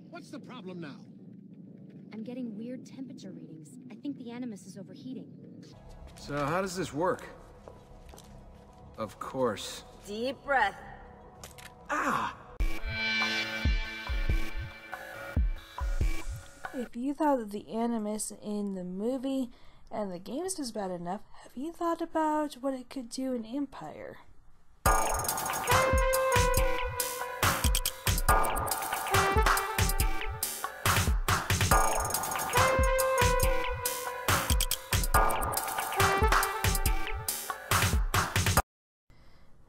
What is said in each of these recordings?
What's the problem now? I'm getting weird temperature readings. I think the Animus is overheating. So how does this work? Of course. Deep breath. Ah! If you thought that the Animus in the movie and the games was bad enough, have you thought about what it could do in Empire?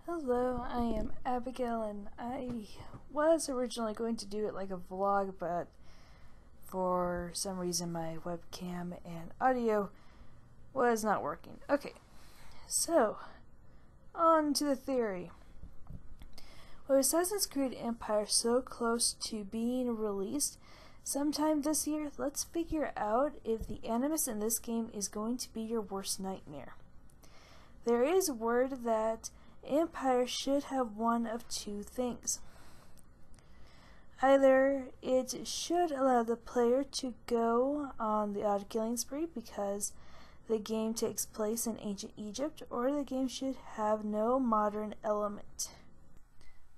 Hello, I am Abigail, and I was originally going to do it like a vlog, but for some reason my webcam and audio was not working. Okay, so on to the theory. With Assassin's Creed Empire so close to being released sometime this year, let's figure out if the Animus in this game is going to be your worst nightmare. There is word that Empire should have one of two things. Either it should allow the player to go on the odd killing spree because the game takes place in ancient Egypt, or the game should have no modern element.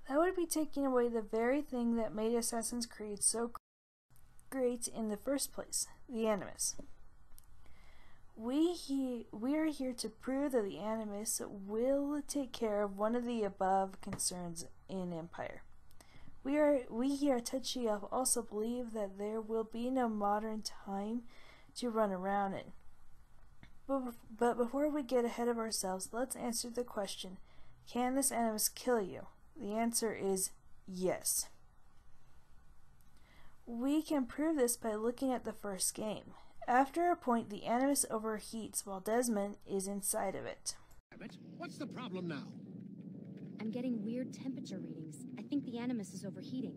That would be taking away the very thing that made Assassin's Creed so great in the first place, the Animus. We are here to prove that the Animus will take care of one of the above concerns in Empire. We here at Touchy Elf also believe that there will be no modern time to run around in. But before we get ahead of ourselves, let's answer the question, can this Animus kill you? The answer is yes. We can prove this by looking at the first game. After a point, the Animus overheats while Desmond is inside of it. What's the problem now? I'm getting weird temperature readings. I think the Animus is overheating.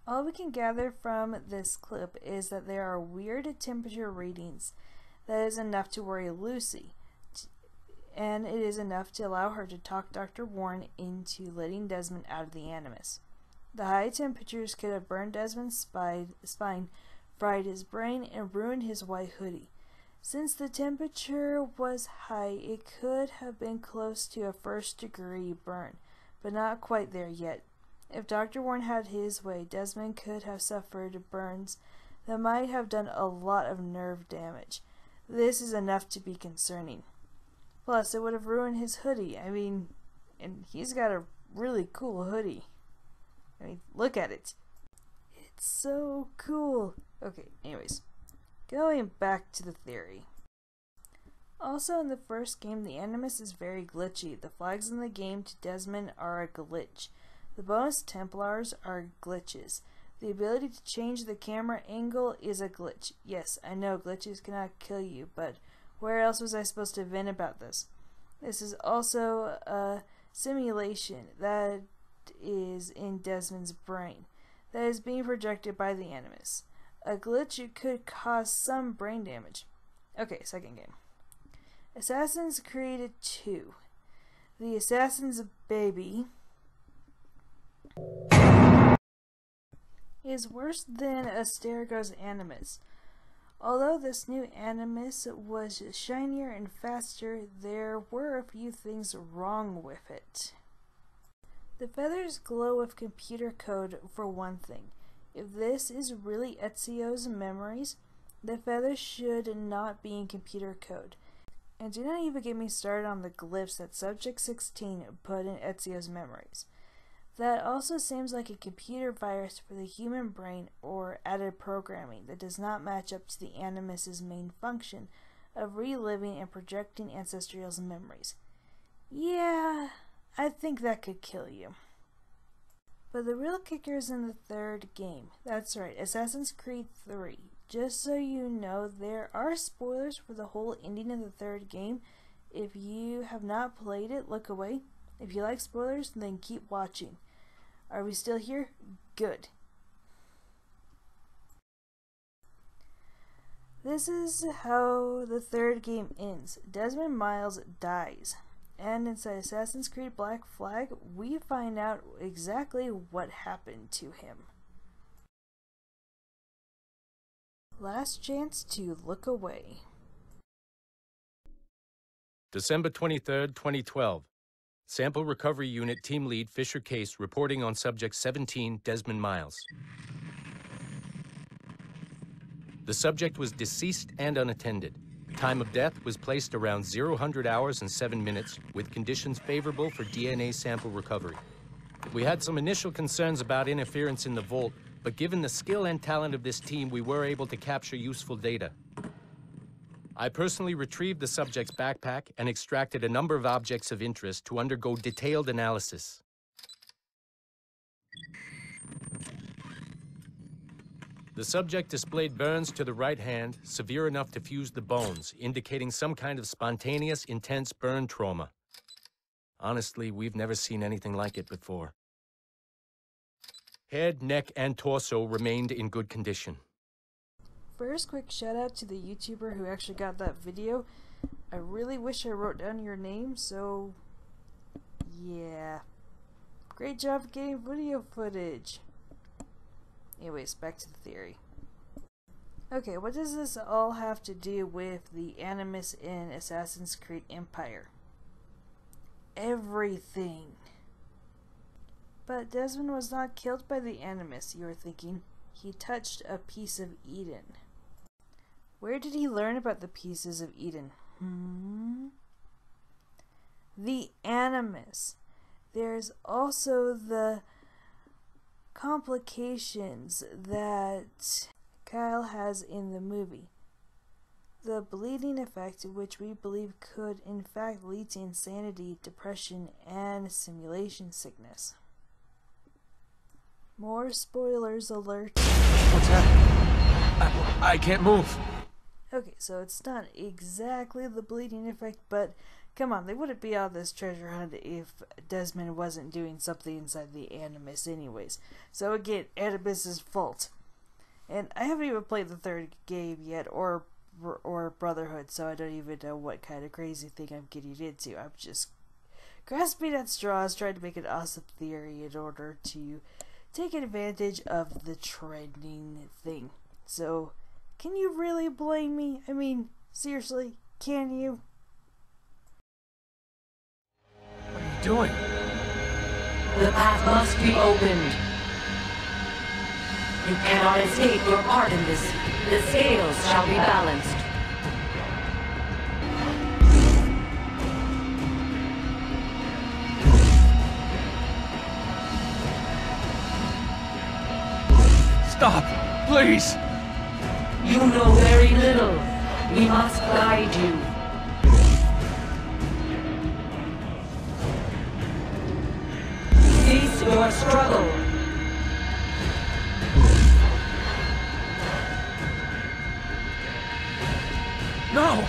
All we can gather from this clip is that there are weird temperature readings. That is enough to worry Lucy, and it is enough to allow her to talk Dr. Warren into letting Desmond out of the Animus. The high temperatures could have burned Desmond's spine, fried his brain, and ruined his white hoodie. Since the temperature was high, it could have been close to a first-degree burn, but not quite there yet. If Dr. Warren had his way, Desmond could have suffered burns that might have done a lot of nerve damage. This is enough to be concerning. Plus, it would have ruined his hoodie. I mean, and he's got a really cool hoodie. I mean, look at it. It's so cool. Okay, anyways, going back to the theory. Also in the first game, the Animus is very glitchy. The flags in the game to Desmond are a glitch. The bonus Templars are glitches. The ability to change the camera angle is a glitch. Yes, I know glitches cannot kill you, but where else was I supposed to vent about this? This is also a simulation that is in Desmond's brain that is being projected by the Animus. A glitch could cause some brain damage. Okay, second game. Assassin's Creed 2. The Assassin's Baby is worse than Asterigo's Animus. Although this new Animus was shinier and faster, there were a few things wrong with it. The feathers glow with computer code for one thing. If this is really Ezio's memories, the feathers should not be in computer code. And do not even get me started on the glyphs that Subject 16 put in Ezio's memories. That also seems like a computer virus for the human brain or added programming that does not match up to the Animus's main function of reliving and projecting Ancestrial's memories. Yeah, I think that could kill you. But the real kicker is in the third game. That's right, Assassin's Creed 3. Just so you know, there are spoilers for the whole ending of the third game. If you have not played it, look away. If you like spoilers, then keep watching. Are we still here? Good. This is how the third game ends. Desmond Miles dies. And inside Assassin's Creed Black Flag, we find out exactly what happened to him. Last chance to look away. December 23rd, 2012. Sample Recovery Unit Team Lead Fisher Case reporting on Subject 17, Desmond Miles. The subject was deceased and unattended. Time of death was placed around 0000 hours and 7 minutes, with conditions favorable for DNA sample recovery. We had some initial concerns about interference in the vault, but given the skill and talent of this team, we were able to capture useful data. I personally retrieved the subject's backpack and extracted a number of objects of interest to undergo detailed analysis. The subject displayed burns to the right hand, severe enough to fuse the bones, indicating some kind of spontaneous, intense burn trauma. Honestly, we've never seen anything like it before. Head, neck, and torso remained in good condition. First, quick shout out to the YouTuber who actually got that video. I really wish I wrote down your name, so yeah. Great job getting video footage. Anyways, back to the theory. Okay, what does this all have to do with the Animus in Assassin's Creed Empire? Everything. But Desmond was not killed by the Animus, you are thinking. He touched a piece of Eden. Where did he learn about the pieces of Eden? The Animus. There's also the complications that Kyle has in the movie. The bleeding effect, which we believe could in fact lead to insanity, depression, and simulation sickness. More spoilers alert. What's happening? I can't move. Okay, so it's not exactly the bleeding effect, but come on, they wouldn't be on this treasure hunt if Desmond wasn't doing something inside the Animus anyways. So again, Animus's fault. And I haven't even played the third game yet, or Brotherhood, so I don't even know what kind of crazy thing I'm getting into. I'm just grasping at straws, trying to make an awesome theory in order to take advantage of the trending thing. So, can you really blame me? I mean, seriously, can you? What are you doing? The path must be opened. You cannot escape your part in this. The scales shall be balanced. Stop, please. You know very little. We must guide you. Cease your struggle. No.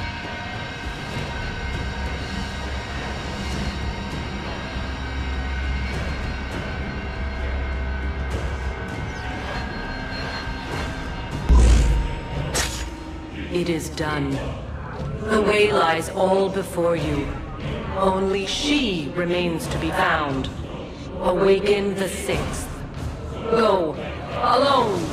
It is done. The way lies all before you. Only she remains to be found. Awaken the sixth. Go, alone!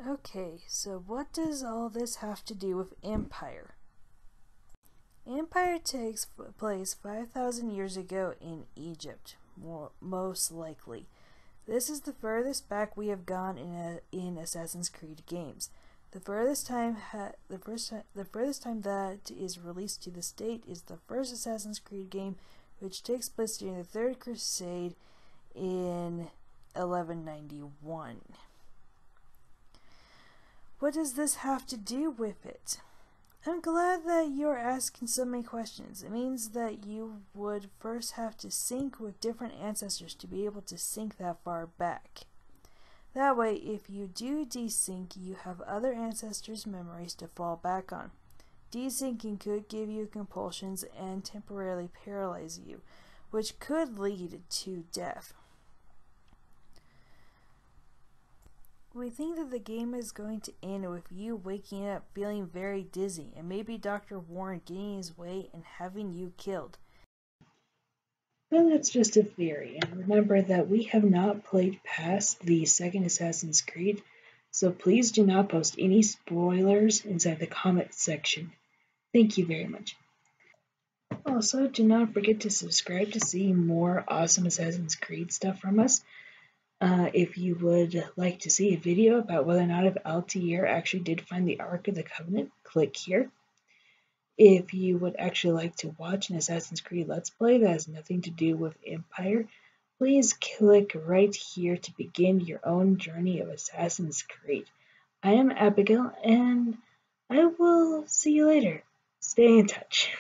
Okay, so what does all this have to do with Empire? Empire takes place 5,000 years ago in Egypt, most likely. This is the furthest back we have gone in Assassin's Creed games. The furthest time that is released to this date is the first Assassin's Creed game, which takes place during the Third Crusade in 1191. What does this have to do with it? I'm glad that you're asking so many questions. It means that you would first have to sync with different ancestors to be able to sync that far back. That way, if you do desync, you have other ancestors' memories to fall back on. Desyncing could give you compulsions and temporarily paralyze you, which could lead to death. We think that the game is going to end with you waking up feeling very dizzy, and maybe Dr. Warren getting his way and having you killed. But that's just a theory, and remember that we have not played past the second Assassin's Creed, so please do not post any spoilers inside the comment section. Thank you very much. Also, do not forget to subscribe to see more awesome Assassin's Creed stuff from us. If you would like to see a video about whether or not if Altair actually did find the Ark of the Covenant, click here. If you would actually like to watch an Assassin's Creed Let's Play that has nothing to do with Empire, please click right here to begin your own journey of Assassin's Creed. I am Abigail, and I will see you later. Stay in touch.